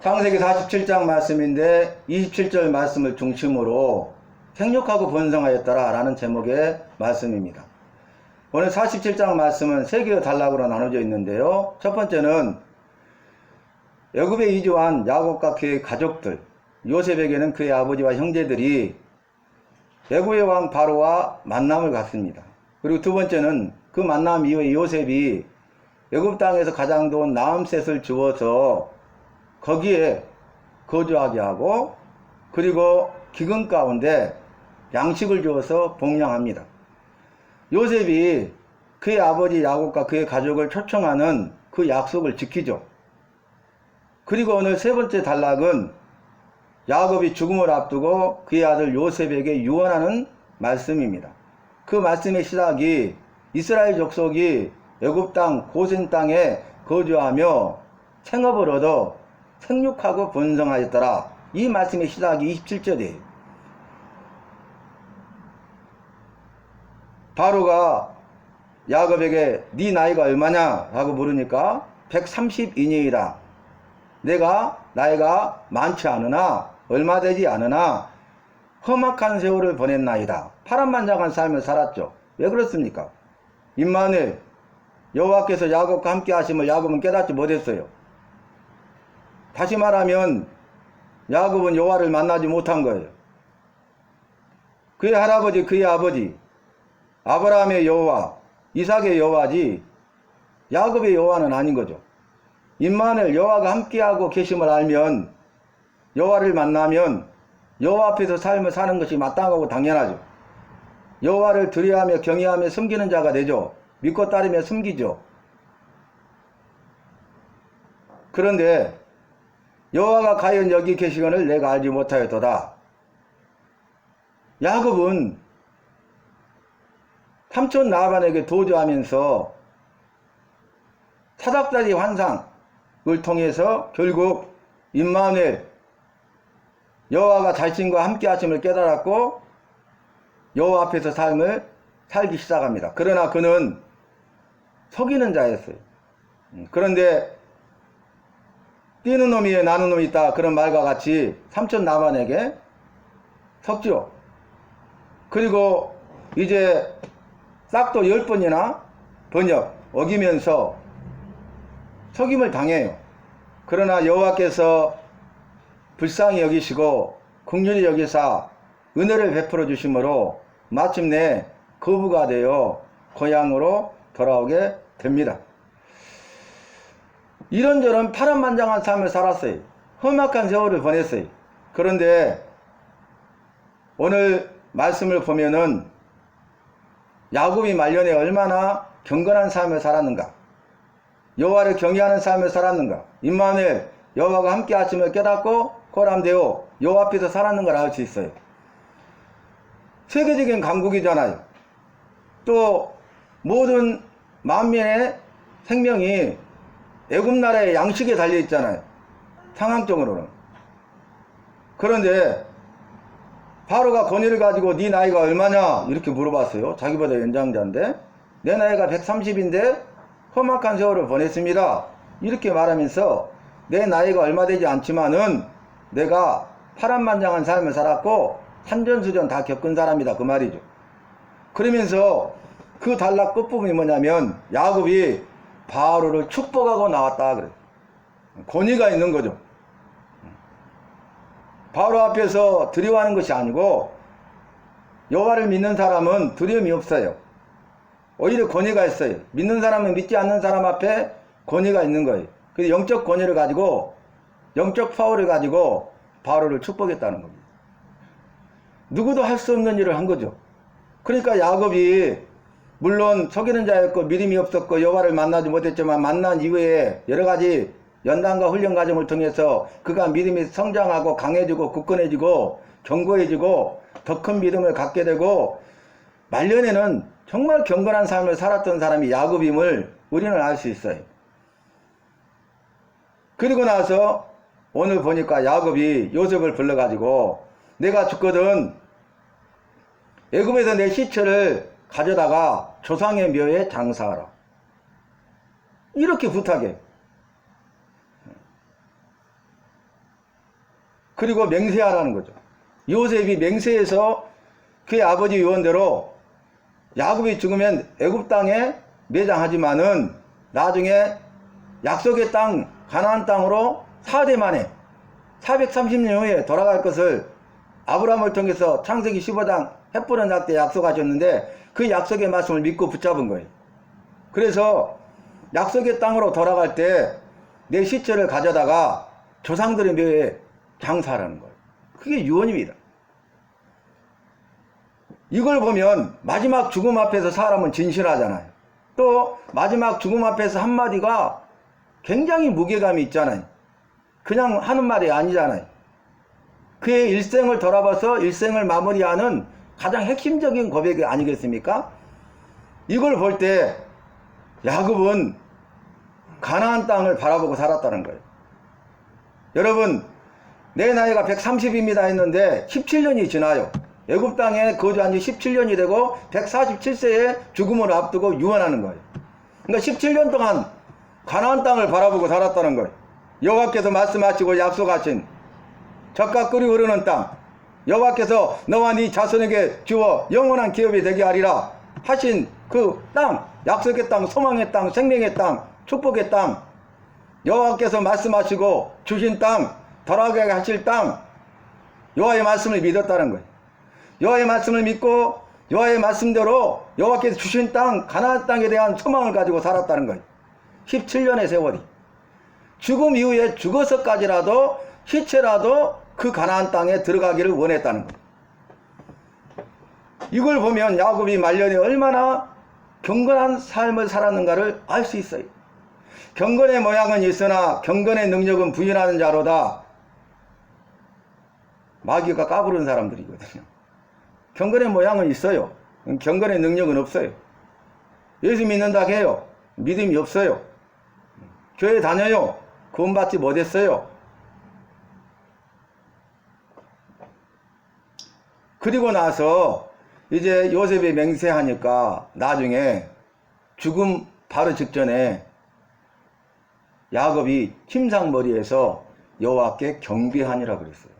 창세기 47장 말씀인데 27절 말씀을 중심으로 생육하고 번성하였더라 라는 제목의 말씀입니다. 오늘 47장 말씀은 세 개의 단락으로 나눠져 있는데요. 첫 번째는 애굽에 이주한 야곱과 그의 가족들, 요셉에게는 그의 아버지와 형제들이 애굽의 왕 바로와 만남을 갖습니다. 그리고 두 번째는 그 만남 이후에 요셉이 애굽 땅에서 가장 좋은 나암셋을 주어서 거기에 거주하게 하고, 그리고 기근 가운데 양식을 주어서 복양합니다. 요셉이 그의 아버지 야곱과 그의 가족을 초청하는 그 약속을 지키죠. 그리고 오늘 세 번째 단락은 야곱이 죽음을 앞두고 그의 아들 요셉에게 유언하는 말씀입니다. 그 말씀의 시작이 이스라엘 족속이 애굽 땅 고센 땅에 거주하며 생업을 얻어 생육하고 번성하였더라. 이 말씀의 시작이 27절이에요. 바로가 야곱에게 네 나이가 얼마냐? 라고 물으니까 132년이다. 내가 나이가 많지 않으나 얼마 되지 않으나 험악한 세월을 보냈나이다. 파란만장한 삶을 살았죠. 왜 그렇습니까? 임마누엘, 여호와께서 야곱과 함께 하심을 야곱은 깨닫지 못했어요. 다시 말하면 야곱은 여호와를 만나지 못한 거예요. 그의 할아버지, 그의 아버지 아브라함의 여호와, 이삭의 여호와지 야곱의 여호와는 아닌 거죠. 임마누엘, 여호와가 함께하고 계심을 알면, 여호와를 만나면 여호와 앞에서 삶을 사는 것이 마땅하고 당연하죠. 여호와를 두려워하며 경외하며 섬기는 자가 되죠. 믿고 따르며 섬기죠. 그런데 여호와가 과연 여기 계시거늘 내가 알지 못하였도다. 야곱은 삼촌 라반에게 도주하면서 사닥다리 환상을 통해서 결국 임마누엘, 여호와가 자신과 함께 하심을 깨달았고 여호와 앞에서 삶을 살기 시작합니다. 그러나 그는 속이는 자였어요. 그런데 뛰는 놈이 위에 나는 놈이 있다, 그런 말과 같이 삼촌 라반에게 속죠. 그리고 이제 싹도 10번이나 번역 어기면서 속임을 당해요. 그러나 여호와께서 불쌍히 여기시고 긍휼히 여기사 은혜를 베풀어 주심으로 마침내 거부가 되어 고향으로 돌아오게 됩니다. 이런저런 파란만장한 삶을 살았어요. 험악한 세월을 보냈어요. 그런데 오늘 말씀을 보면은 야곱이 말년에 얼마나 경건한 삶을 살았는가, 여호와를 경외하는 삶을 살았는가, 임마누엘, 여호와가 함께 하심을 깨닫고 고람되어 여호와 앞에서 살았는 걸 알 수 있어요. 세계적인 강국이잖아요. 또 모든 만민의 생명이 애굽 나라의 양식에 달려 있잖아요. 상황적으로는. 그런데 바로가 권위를 가지고 네 나이가 얼마냐 이렇게 물어봤어요. 자기보다 연장자인데 내 나이가 130인데 험악한 세월을 보냈습니다. 이렇게 말하면서 내 나이가 얼마 되지 않지만은 내가 파란만장한 삶을 살았고 산전수전 다 겪은 사람이다, 그 말이죠. 그러면서 그 단락 끝부분이 뭐냐면 야곱이 바로를 축복하고 나왔다 그래요. 권위가 있는 거죠. 바로 앞에서 두려워하는 것이 아니고 여호와를 믿는 사람은 두려움이 없어요. 오히려 권위가 있어요. 믿는 사람은 믿지 않는 사람 앞에 권위가 있는 거예요. 그래서 영적 권위를 가지고, 영적 파워를 가지고 바로를 축복했다는 겁니다. 누구도 할 수 없는 일을 한 거죠. 그러니까 야곱이 물론 속이는 자였고 믿음이 없었고 여호와를 만나지 못했지만 만난 이후에 여러 가지 연단과 훈련 과정을 통해서 그가 믿음이 성장하고 강해지고 굳건해지고 견고해지고 더 큰 믿음을 갖게 되고 말년에는 정말 경건한 삶을 살았던 사람이 야곱임을 우리는 알 수 있어요. 그리고 나서 오늘 보니까 야곱이 요셉을 불러가지고 내가 죽거든 애굽에서 내 시체를 가져다가 조상의 묘에 장사하라, 이렇게 부탁해. 그리고 맹세하라는 거죠. 요셉이 맹세해서 그의 아버지 유언대로 야곱이 죽으면 애굽 땅에 매장하지만은 나중에 약속의 땅 가나안 땅으로 4대 만에 430년 후에 돌아갈 것을 아브라함을 통해서 창세기 15장 햇보는 날 때 약속하셨는데 그 약속의 말씀을 믿고 붙잡은 거예요. 그래서 약속의 땅으로 돌아갈 때 내 시체를 가져다가 조상들의 묘에 장사하라는 거예요. 그게 유언입니다. 이걸 보면 마지막 죽음 앞에서 사람은 진실하잖아요. 또 마지막 죽음 앞에서 한마디가 굉장히 무게감이 있잖아요. 그냥 하는 말이 아니잖아요. 그의 일생을 돌아봐서 일생을 마무리하는 가장 핵심적인 고백이 아니겠습니까? 이걸 볼 때 야곱은 가나안 땅을 바라보고 살았다는 거예요. 여러분, 내 나이가 130입니다 했는데 17년이 지나요. 애굽 땅에 거주한 지 17년이 되고 147세에 죽음을 앞두고 유언하는 거예요. 그러니까 17년 동안 가나안 땅을 바라보고 살았다는 거예요. 여호와께서 말씀하시고 약속하신 젖과 꿀이 흐르는 땅, 여호와께서 너와 네 자손에게 주어 영원한 기업이 되게 하리라 하신 그 땅, 약속의 땅, 소망의 땅, 생명의 땅, 축복의 땅, 여호와께서 말씀하시고 주신 땅, 돌아가게 하실 땅, 여호와의 말씀을 믿었다는 거예요. 여호와의 말씀을 믿고 여호와의 말씀대로 여호와께서 주신 땅, 가나안 땅에 대한 소망을 가지고 살았다는 거예요. 17년의 세월이. 죽음 이후에 죽어서까지라도 시체라도 그 가나안 땅에 들어가기를 원했다는 거예요. 이걸 보면 야곱이 말년에 얼마나 경건한 삶을 살았는가를 알 수 있어요. 경건의 모양은 있으나 경건의 능력은 부인하는 자로다. 마귀가 까부른 사람들이거든요. 경건의 모양은 있어요. 경건의 능력은 없어요. 예수 믿는다 해요. 믿음이 없어요. 교회 다녀요. 구원받지 못했어요. 그리고 나서 이제 요셉이 맹세하니까 나중에 죽음 바로 직전에 야곱이 침상머리에서 여호와께 경배하니라 그랬어요.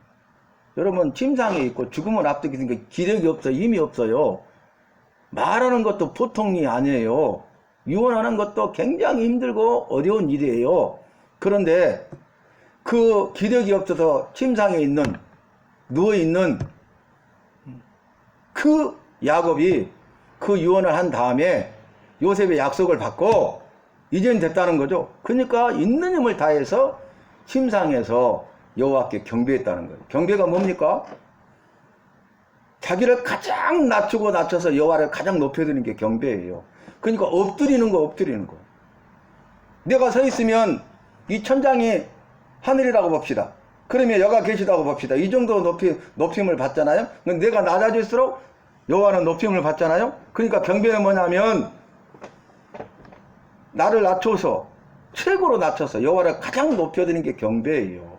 여러분, 침상에 있고 죽음을 앞두고 있으니까 기력이 없어요. 힘이 없어요. 말하는 것도 보통이 아니에요. 유언하는 것도 굉장히 힘들고 어려운 일이에요. 그런데 그 기력이 없어서 침상에 있는, 누워있는 그 야곱이 그 유언을 한 다음에 요셉의 약속을 받고 이젠 됐다는 거죠. 그러니까 있는 힘을 다해서 침상에서 여호와께 경배했다는 거예요. 경배가 뭡니까? 자기를 가장 낮추고 낮춰서 여호와를 가장 높여드리는 게 경배예요. 그러니까 엎드리는 거. 내가 서 있으면 이 천장이 하늘이라고 봅시다. 그러면 여가 계시다고 봅시다. 이 정도 높임을 받잖아요. 내가 낮아질수록 여호와는 높임을 받잖아요. 그러니까 경배는 뭐냐면 나를 낮춰서 최고로 낮춰서 여호와를 가장 높여드리는 게 경배예요.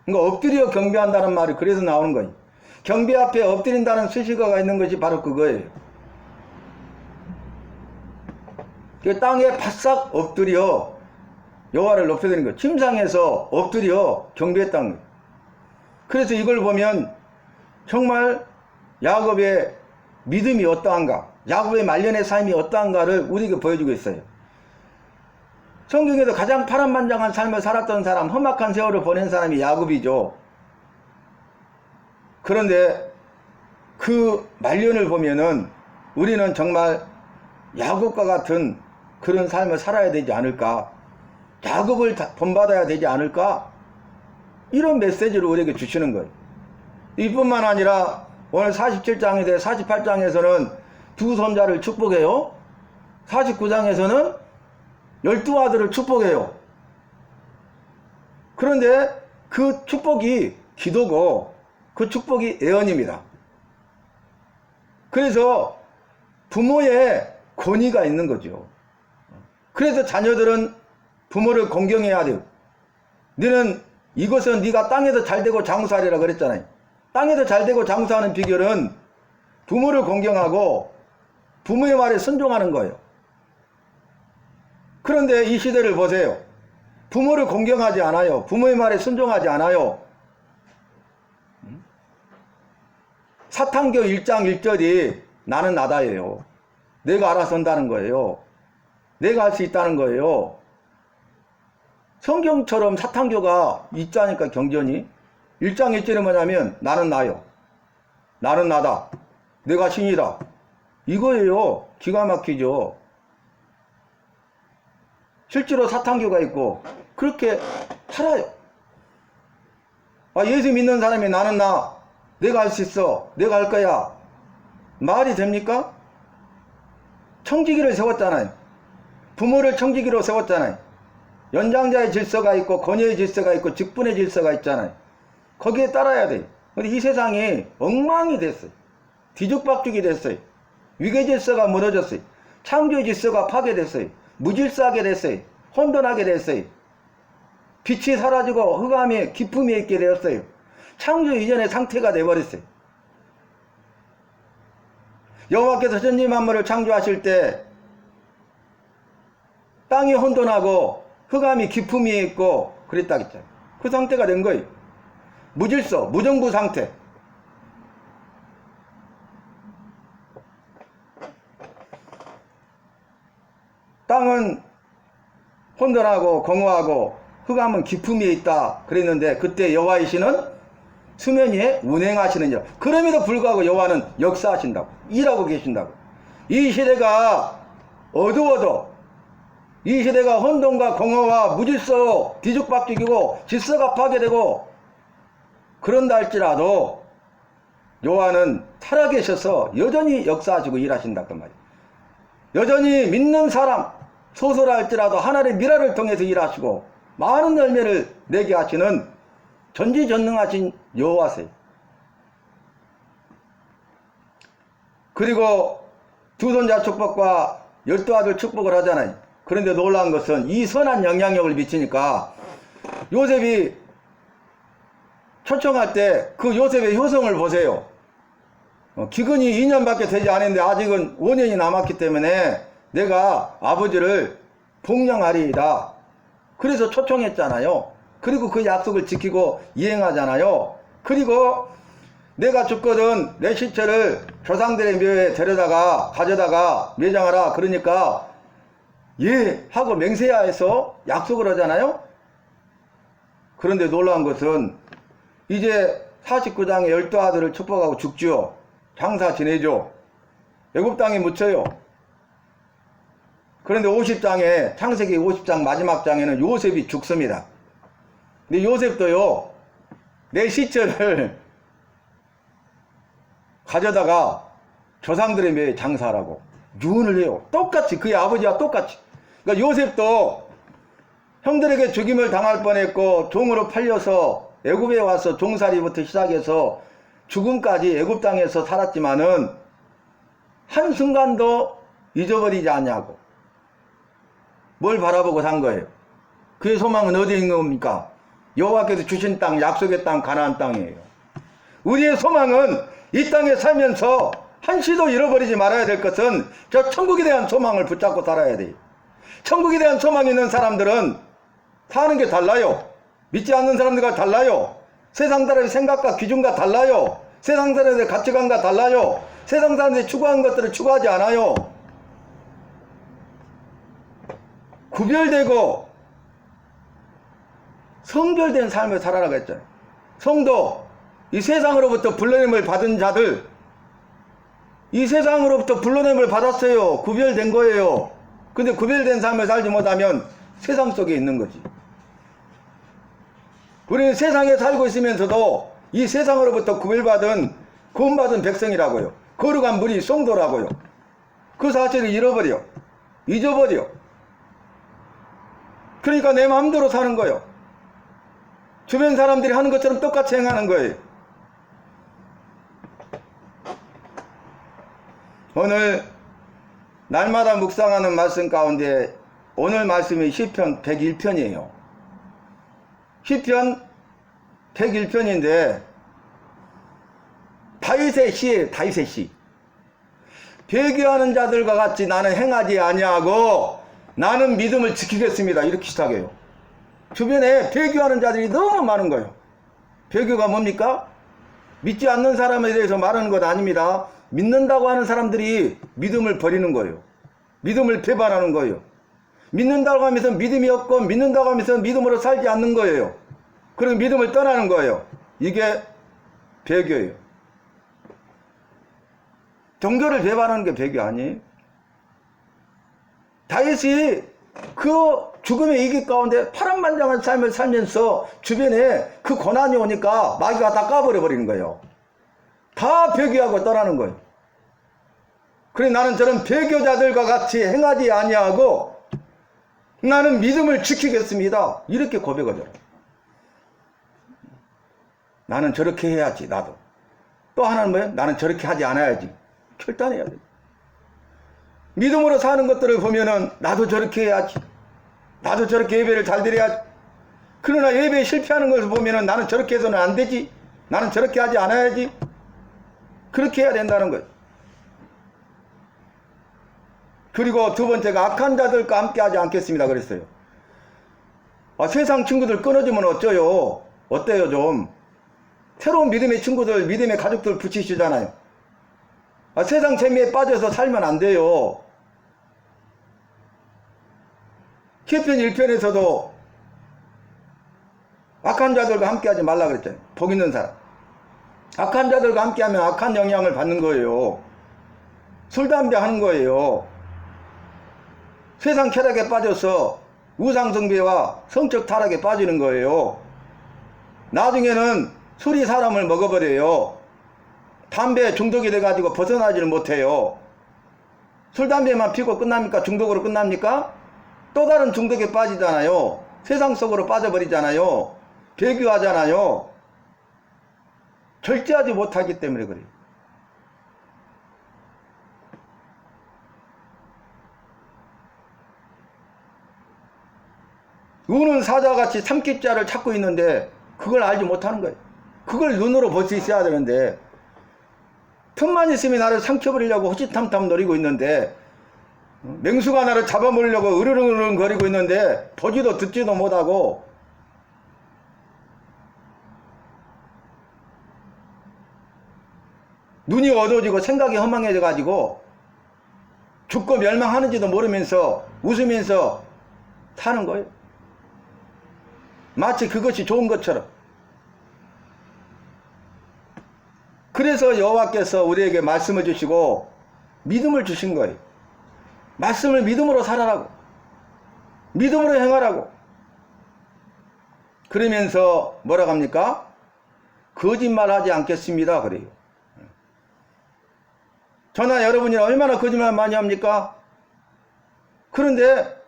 그러니까 엎드려 경배한다는 말이 그래서 나오는 거예요. 경배 앞에 엎드린다는 수식어가 있는 것이 바로 그거예요. 땅에 바싹 엎드려 여호와를 높여드리는 거예요. 침상에서 엎드려 경배했다는 거예요. 그래서 이걸 보면 정말 야곱의 믿음이 어떠한가, 야곱의 말년의 삶이 어떠한가를 우리에게 보여주고 있어요. 성경에도 가장 파란만장한 삶을 살았던 사람, 험악한 세월을 보낸 사람이 야곱이죠. 그런데 그 말년을 보면은 우리는 정말 야곱과 같은 그런 삶을 살아야 되지 않을까, 야곱을 본받아야 되지 않을까, 이런 메시지를 우리에게 주시는 거예요. 이뿐만 아니라 오늘 47장에 대해 48장에서는 두 손자를 축복해요. 49장에서는 12아들을 축복해요. 그런데 그 축복이 기도고 그 축복이 예언입니다. 그래서 부모의 권위가 있는 거죠. 그래서 자녀들은 부모를 공경해야 돼요. 너는 이것은 네가 땅에서 잘되고 장수하리라 그랬잖아요. 땅에서 잘되고 장수하는 비결은 부모를 공경하고 부모의 말에 순종하는 거예요. 그런데 이 시대를 보세요. 부모를 공경하지 않아요. 부모의 말에 순종하지 않아요. 사탄교 1장 1절이 나는 나다예요. 내가 알아서 한다는 거예요. 내가 할 수 있다는 거예요. 성경처럼 사탄교가 있자니까 경전이 1장 1절이 뭐냐면 나는 나요. 나는 나다. 내가 신이다. 이거예요. 기가 막히죠. 실제로 사탄교가 있고 그렇게 살아요. 예수 믿는 사람이 나는 나. 내가 할 수 있어. 내가 할 거야. 말이 됩니까? 청지기를 세웠잖아요. 부모를 청지기로 세웠잖아요. 연장자의 질서가 있고 권위의 질서가 있고 직분의 질서가 있잖아요. 거기에 따라야 돼요. 근데 이 세상이 엉망이 됐어요. 뒤죽박죽이 됐어요. 위계 질서가 무너졌어요. 창조의 질서가 파괴됐어요. 무질서하게 됐어요. 혼돈하게 됐어요. 빛이 사라지고 흑암이 기품이 있게 되었어요. 창조 이전의 상태가 되어버렸어요. 여호와께서 천지 만물을 창조하실 때 땅이 혼돈하고 흑암이 기품이 있고 그랬다겠죠. 그 상태가 된 거예요. 무질서, 무정부 상태. 땅은 혼돈하고 공허하고 흑암은 기품이 있다 그랬는데 그때 여호와의 신은 수면 위에 운행하시는 자. 그럼에도 불구하고 여호와는 역사하신다고 일하고 계신다고. 이 시대가 어두워도 이 시대가 혼돈과 공허와 무질서 뒤죽박죽이고 질서가 파괴되고 그런다 할지라도 여호와는 살아계셔서 여전히 역사하시고 일하신다 그 말이에요. 여전히 믿는 사람 소소라 할지라도 하나님의 미라를 통해서 일하시고 많은 열매를 내게 하시는 전지전능하신 여호와세요. 그리고 두 손자 축복과 12아들 축복을 하잖아요. 그런데 놀라운 것은 이 선한 영향력을 미치니까 요셉이 초청할 때 그 요셉의 효성을 보세요. 기근이 2년밖에 되지 않았는데 아직은 5년이 남았기 때문에 내가 아버지를 복령하리이다. 그래서 초청했잖아요. 그리고 그 약속을 지키고 이행하잖아요. 그리고 내가 죽거든 내 시체를 조상들의 묘에 가져다가 매장하라. 그러니까 예 하고 맹세하여서 약속을 하잖아요. 그런데 놀라운 것은 이제 49장에 12아들을 축복하고 죽지요. 장사 지내죠. 애굽 땅에 묻혀요. 그런데 50장에 창세기 50장 마지막 장에는 요셉이 죽습니다. 근데 요셉도요 내 시체를 가져다가 조상들의 묘에 장사하라고 유언을 해요. 똑같이 그의 아버지와 똑같이. 그러니까 요셉도 형들에게 죽임을 당할 뻔했고 종으로 팔려서 애굽에 와서 종살이부터 시작해서 죽음까지 애굽 땅에서 살았지만은 한순간도 잊어버리지 않냐고. 뭘 바라보고 산 거예요? 그의 소망은 어디에 있는 겁니까? 여호와께서 주신 땅, 약속의 땅, 가나안 땅이에요. 우리의 소망은 이 땅에 살면서 한시도 잃어버리지 말아야 될 것은 저 천국에 대한 소망을 붙잡고 살아야 돼요. 천국에 대한 소망이 있는 사람들은 사는 게 달라요. 믿지 않는 사람들과 달라요. 세상 사람의 생각과 기준과 달라요. 세상 사람들의 가치관과 달라요. 세상 사람들이 추구하는 것들을 추구하지 않아요. 구별되고 성결된 삶을 살아라고 했잖아요. 성도, 이 세상으로부터 불러냄을 받은 자들, 이 세상으로부터 불러냄을 받았어요. 구별된 거예요. 근데 구별된 삶을 살지 못하면 세상 속에 있는 거지. 우리는 세상에 살고 있으면서도 이 세상으로부터 구별받은 구원받은 백성이라고요. 거룩한 무리 성도라고요. 그 사실을 잃어버려. 잊어버려. 그러니까 내 마음대로 사는 거예요. 주변 사람들이 하는 것처럼 똑같이 행하는 거예요. 오늘 날마다 묵상하는 말씀 가운데 오늘 말씀이 시편 101편이에요. 시편 101편인데 다윗의 시예요. 다윗의 시. 배교하는 자들과 같이 나는 행하지 아니하고 나는 믿음을 지키겠습니다. 이렇게 시작해요. 주변에 배교하는 자들이 너무 많은 거예요. 배교가 뭡니까? 믿지 않는 사람에 대해서 말하는 것 아닙니다. 믿는다고 하는 사람들이 믿음을 버리는 거예요. 믿음을 배반하는 거예요. 믿는다고 하면서 믿음이 없고 믿는다고 하면서 믿음으로 살지 않는 거예요. 그럼 믿음을 떠나는 거예요. 이게 배교예요. 종교를 배반하는 게 배교 아니에요? 다윗이 그 죽음의 위기 가운데 파란만장한 삶을 살면서 주변에 그 고난이 오니까 마귀가 다 까버려 버리는 거예요. 다 배교하고 떠나는 거예요. 그래 나는 저런 배교자들과 같이 행하지 아니하고 나는 믿음을 지키겠습니다. 이렇게 고백하더라. 나는 저렇게 해야지 나도. 또 하나는 뭐예요? 나는 저렇게 하지 않아야지. 결단해야 돼. 믿음으로 사는 것들을 보면은 나도 저렇게 해야지. 나도 저렇게 예배를 잘 드려야지. 그러나 예배에 실패하는 것을 보면은 나는 저렇게 해서는 안 되지. 나는 저렇게 하지 않아야지. 그렇게 해야 된다는 거예요. 그리고 두 번째가 악한 자들과 함께 하지 않겠습니다 그랬어요. 세상 친구들 끊어주면 어쩌요? 어때요 좀? 새로운 믿음의 친구들, 믿음의 가족들 붙이시잖아요. 세상 재미에 빠져서 살면 안 돼요. 시편 1편에서도 악한 자들과 함께 하지 말라 그랬잖아요. 복 있는 사람. 악한 자들과 함께 하면 악한 영향을 받는 거예요. 술, 담배 하는 거예요. 세상 쾌락에 빠져서 우상숭배와 성적 타락에 빠지는 거예요. 나중에는 술이 사람을 먹어버려요. 담배 중독이 돼가지고 벗어나지를 못해요. 술, 담배만 피고 끝납니까? 중독으로 끝납니까? 또 다른 중독에 빠지잖아요. 세상 속으로 빠져버리잖아요. 배교하잖아요. 절제하지 못하기 때문에 그래요. 우는 사자같이 삼킬자를 찾고 있는데 그걸 알지 못하는 거예요. 그걸 눈으로 볼 수 있어야 되는데 틈만 있으면 나를 삼켜버리려고 호시탐탐 노리고 있는데 맹수가 나를 잡아먹으려고 으르렁으르렁 거리고 있는데 보지도 듣지도 못하고 눈이 어두워지고 생각이 허망해져 가지고 죽고 멸망하는지도 모르면서 웃으면서 사는 거예요. 마치 그것이 좋은 것처럼. 그래서 여호와께서 우리에게 말씀을 주시고 믿음을 주신 거예요. 말씀을 믿음으로 살아라고. 믿음으로 행하라고. 그러면서 뭐라고 합니까? 거짓말하지 않겠습니다. 그래요. 저나 여러분이 얼마나 거짓말 많이 합니까? 그런데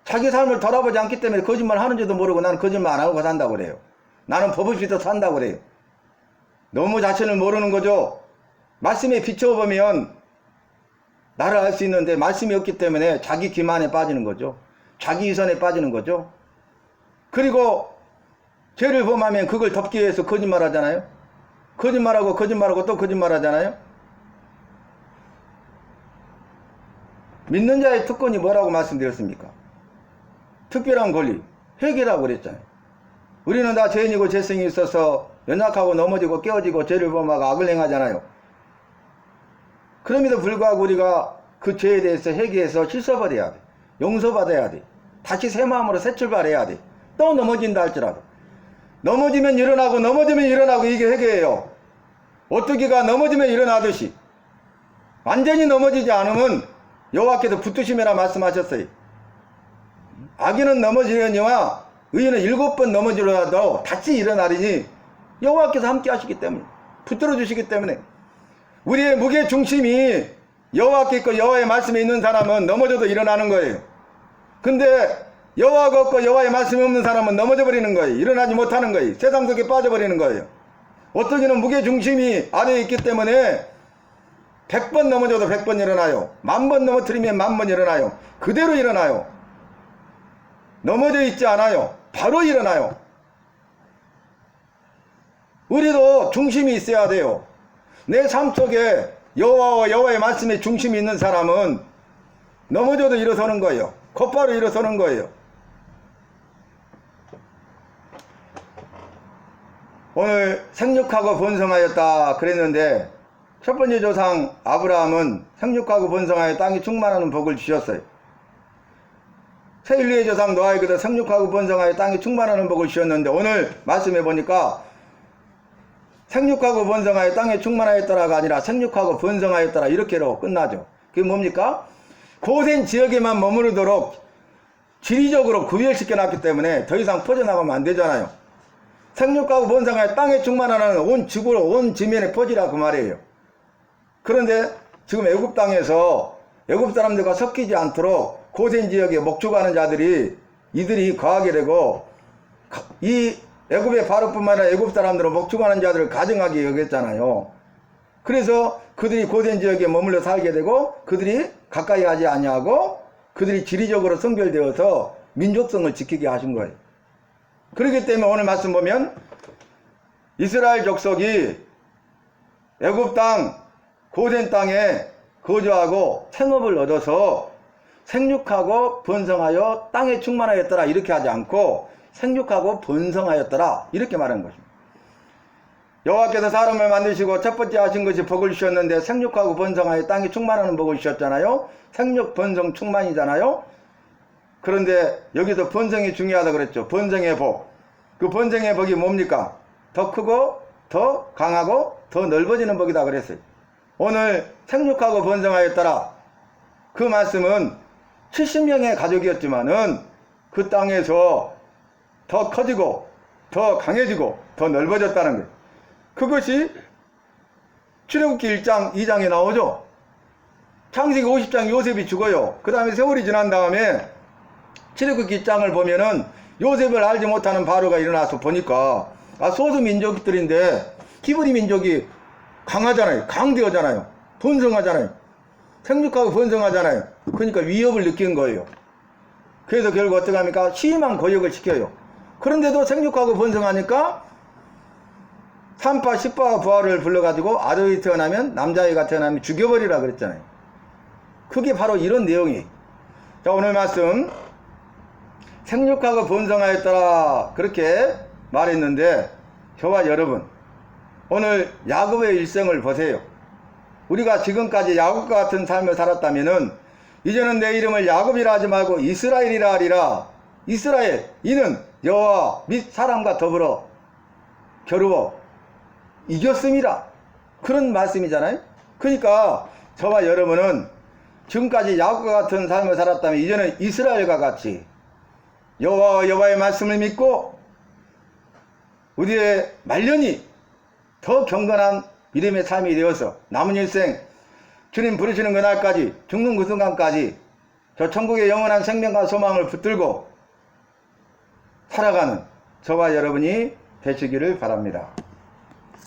자기 삶을 돌아보지 않기 때문에 거짓말 하는지도 모르고 나는 거짓말 안 하고 산다고 그래요. 나는 법 없이 더 산다고 그래요. 너무 자신을 모르는 거죠. 말씀에 비춰보면 나를 알 수 있는데 말씀이 없기 때문에 자기 기만에 빠지는 거죠. 자기 위선에 빠지는 거죠. 그리고 죄를 범하면 그걸 덮기 위해서 거짓말 하잖아요. 거짓말하고 또 거짓말 하잖아요. 믿는 자의 특권이 뭐라고 말씀드렸습니까? 특별한 권리, 회개라고 그랬잖아요. 우리는 다 죄인이고 죄성이 있어서 연약하고 넘어지고 깨어지고 죄를 범하고 악을 행하잖아요. 그럼에도 불구하고 우리가 그 죄에 대해서 회개해서 씻어버려야 돼. 용서받아야 돼. 다시 새 마음으로 새 출발해야 돼. 또 넘어진다 할지라도. 넘어지면 일어나고 이게 회개예요. 오뚜기가 넘어지면 일어나듯이. 완전히 넘어지지 않으면 여호와께서 붙드시매라 말씀하셨어요. 악인은 넘어지려니와 의인은 7번 넘어지더라도 다시 일어나리니 여호와께서 함께 하시기 때문에 붙들어 주시기 때문에 우리의 무게 중심이 여호와께 있고 여호와의 말씀에 있는 사람은 넘어져도 일어나는 거예요. 근데 여호와가 없고 여호와의 말씀이 없는 사람은 넘어져 버리는 거예요. 일어나지 못하는 거예요. 세상 속에 빠져버리는 거예요. 어떻게는 무게 중심이 아래에 있기 때문에 100번 넘어져도 100번 일어나요. 10,000번 넘어뜨리면 10,000번 일어나요. 그대로 일어나요. 넘어져 있지 않아요. 바로 일어나요. 우리도 중심이 있어야 돼요. 내 삶 속에 여호와와 여호와의 말씀에 중심이 있는 사람은 넘어져도 일어서는 거예요. 곧바로 일어서는 거예요. 오늘 생육하고 번성하였다 그랬는데 첫 번째 조상 아브라함은 생육하고 번성하여 땅이 충만하는 복을 주셨어요. 새1류의 조상 노아에게도 생육하고 번성하여 땅이 충만하는 복을 주셨는데 오늘 말씀해 보니까 생육하고 번성하여 땅에 충만하였더라가 아니라 생육하고 번성하였더라 이렇게로 끝나죠. 그게 뭡니까? 고된 지역에만 머무르도록 지리적으로 구별시켜 놨기 때문에 더 이상 퍼져나가면 안 되잖아요. 생육하고 번성하여 땅에 충만하는 온 지구로 온 지면에 퍼지라 그 말이에요. 그런데 지금 애굽 땅에서 애굽 사람들과 섞이지 않도록 고된 지역에 목축하는 자들이 이들이 거하게 되고 이 애굽의 바로뿐만 아니라 애굽 사람들은 목축하는 자들을 가증하게 여겼잖아요. 그래서 그들이 고된 지역에 머물러 살게 되고 그들이 가까이 하지 아니하고 그들이 지리적으로 성별되어서 민족성을 지키게 하신 거예요. 그렇기 때문에 오늘 말씀 보면 이스라엘 족속이 애굽 땅 고된 땅에 거주하고 생업을 얻어서 생육하고 번성하여 땅에 충만하였더라 이렇게 하지 않고 생육하고 번성하였더라 이렇게 말하는 것입니다. 여호와께서 사람을 만드시고 첫 번째 하신 것이 복을 주셨는데 생육하고 번성하여 땅이 충만하는 복을 주셨잖아요. 생육 번성 충만이잖아요. 그런데 여기서 번성이 중요하다 그랬죠. 번성의 복. 그 번성의 복이 뭡니까? 더 크고 더 강하고 더 넓어지는 복이다 그랬어요. 오늘 생육하고 번성하였더라 그 말씀은 70명의 가족이었지만은 그 땅에서 더 커지고 더 강해지고 더 넓어졌다는 거예요. 그것이 출애굽기 1장 2장에 나오죠. 창세기 50장 요셉이 죽어요. 그 다음에 세월이 지난 다음에 출애굽기 1장을 보면은 요셉을 알지 못하는 바로가 일어나서 보니까 소수 민족들인데 히브리 민족이 강하잖아요. 강대하잖아요. 번성하잖아요. 생육하고 번성하잖아요. 그러니까 위협을 느낀 거예요. 그래서 결국 어떻게 합니까? 심한 거역을 시켜요. 그런데도 생육하고 번성하니까 3파 10파 부하를 불러가지고 아들이 태어나면 남자아이가 태어나면 죽여버리라 그랬잖아요. 그게 바로 이런 내용이에요. 자, 오늘 말씀 생육하고 번성하였더라 그렇게 말했는데 저와 여러분 오늘 야곱의 일생을 보세요. 우리가 지금까지 야곱과 같은 삶을 살았다면은 이제는 내 이름을 야곱이라 하지 말고 이스라엘이라 하리라. 이스라엘 이는 여호와 및 사람과 더불어 겨루어 이겼음이라 그런 말씀이잖아요. 그러니까 저와 여러분은 지금까지 야곱과 같은 삶을 살았다면 이제는 이스라엘과 같이 여호와의 말씀을 믿고 우리의 말년이 더 경건한 믿음의 삶이 되어서 남은 일생 주님 부르시는 그날까지 죽는 그 순간까지 저 천국의 영원한 생명과 소망을 붙들고 살아가는 저와 여러분이 되시기를 바랍니다.